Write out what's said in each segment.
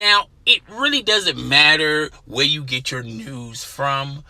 Now, it really doesn't matter where you get your news from,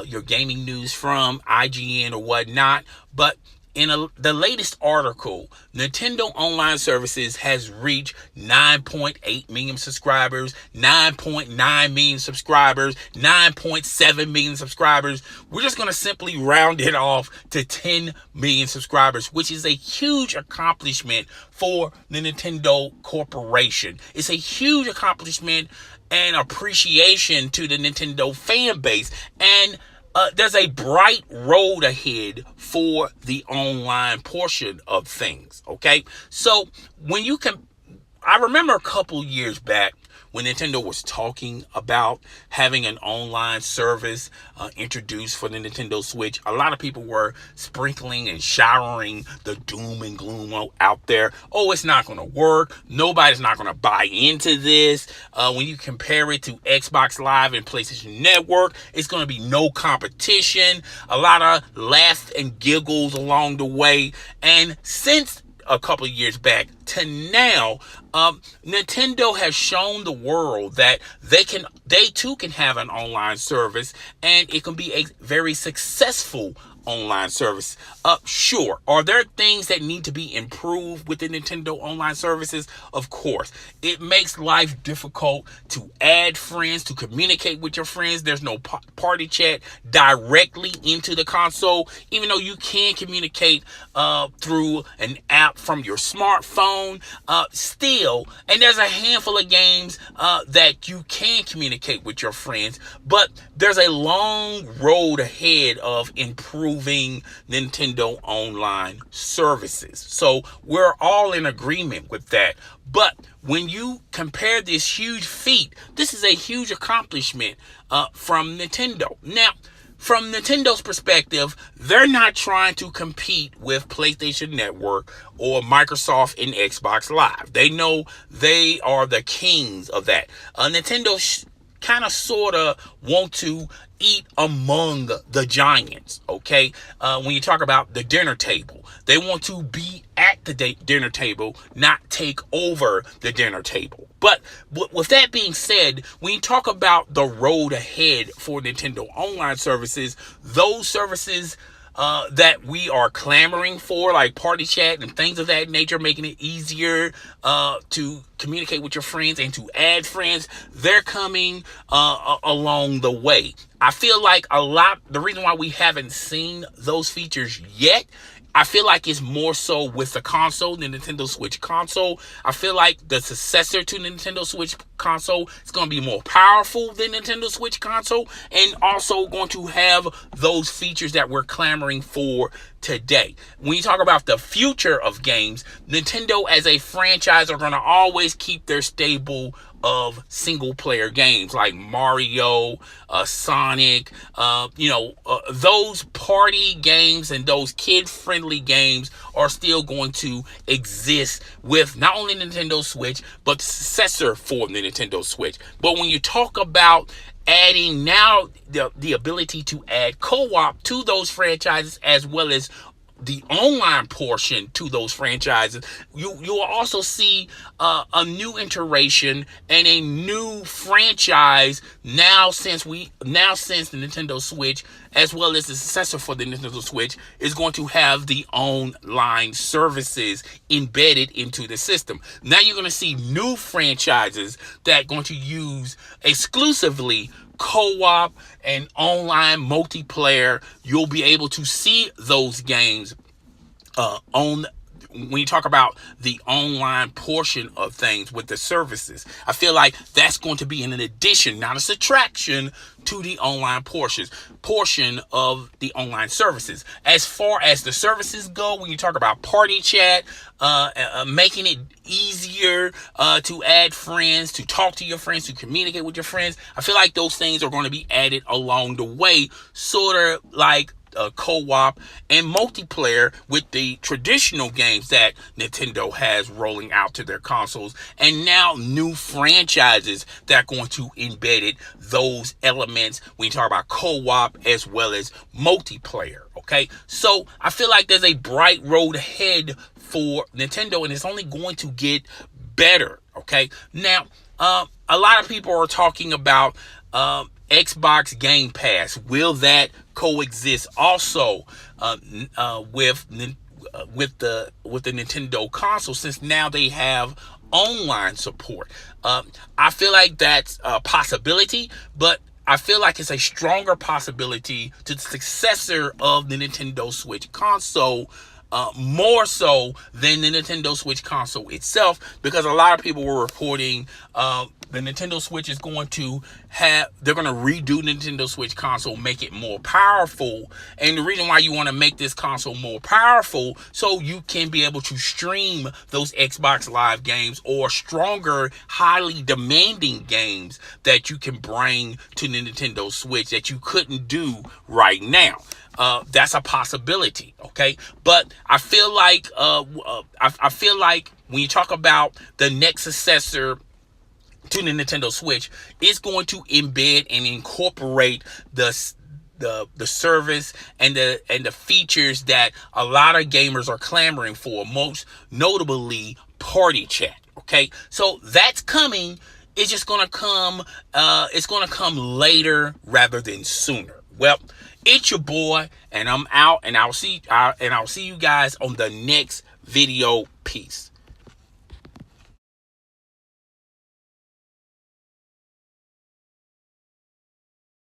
your gaming news from, IGN or whatnot, but the latest article, Nintendo Online Services has reached 9.8 million subscribers, 9.9 million subscribers, 9.7 million subscribers. We're just going to simply round it off to 10 million subscribers, which is a huge accomplishment for the Nintendo Corporation. It's a huge accomplishment and appreciation to the Nintendo fan base. And there's a bright road ahead for the online portion of things. Okay, so when you can, I remember a couple years back when Nintendo was talking about having an online service introduced for the Nintendo Switch. A lot of people were sprinkling and showering the doom and gloom out there. Oh, it's not going to work. Nobody's not going to buy into this. When you compare it to Xbox Live and PlayStation Network, it's going to be no competition. A lot of laughs and giggles along the way. And since a couple of years back to now, Nintendo has shown the world that they too can have an online service, and it can be a very successful online service. Sure, are there things that need to be improved with the Nintendo online services? Of course. It makes life difficult to add friends, to communicate with your friends. There's no party chat directly into the console, even though you can communicate through an app from your smartphone. Still, and there's a handful of games that you can communicate with your friends, but there's a long road ahead of improving Nintendo online services. So we're all in agreement with that. But when you compare this huge feat, this is a huge accomplishment from Nintendo. Now, from Nintendo's perspective, they're not trying to compete with PlayStation Network or Microsoft and Xbox Live. They know they are the kings of that. Nintendo kind of sort of want to eat among the giants, okay? When you talk about the dinner table, they want to be at the dinner table, not take over the dinner table. But with that being said, when you talk about the road ahead for Nintendo online services, those services that we are clamoring for, like party chat and things of that nature, making it easier to communicate with your friends and to add friends, they're coming along the way. I feel like the reason why we haven't seen those features yet, I feel like it's more so with the console, the Nintendo Switch console. I feel like the successor to Nintendo Switch console is going to be more powerful than Nintendo Switch console, and also going to have those features that we're clamoring for today. When you talk about the future of games, Nintendo as a franchise are going to always keep their stable of single player games like Mario, Sonic, those party games and those kid friendly games are still going to exist with not only Nintendo Switch, but the successor for the Nintendo Switch. But when you talk about adding now the ability to add co-op to those franchises, as well as the online portion to those franchises, you will also see a new iteration and a new franchise since the Nintendo Switch, as well as the successor for the Nintendo Switch, is going to have the online services embedded into the system. Now you're going to see new franchises that are going to use exclusively co-op and online multiplayer. You'll be able to see those games on when you talk about the online portion of things with the services. I feel like that's going to be an addition, not a subtraction, to the online portion of the online services. As far as the services go, when you talk about party chat, making it easier to add friends, to talk to your friends, to communicate with your friends, I feel like those things are going to be added along the way, sort of like co-op and multiplayer with the traditional games that Nintendo has rolling out to their consoles, and now new franchises that are going to embed those elements when you talk about co-op as well as multiplayer. Okay, so I feel like there's a bright road ahead for Nintendo, and it's only going to get better. Okay, now a lot of people are talking about Xbox Game Pass. Will that coexist also with the Nintendo console, since now they have online support? I feel like that's a possibility, but I feel like it's a stronger possibility to the successor of the Nintendo Switch console, more so than the Nintendo Switch console itself, because a lot of people were reporting the Nintendo Switch is going to they're going to redo the Nintendo Switch console, make it more powerful. And the reason why you want to make this console more powerful, so you can be able to stream those Xbox Live games or stronger, highly demanding games that you can bring to the Nintendo Switch that you couldn't do right now. That's a possibility, okay? But I feel like I feel like when you talk about the next successor to the Nintendo Switch, it's going to embed and incorporate the service and the features that a lot of gamers are clamoring for, most notably party chat. Okay, so that's coming. It's just gonna come. It's gonna come later rather than sooner. Well, it's your boy, and I'm out, and I'll see you guys on the next video. Peace.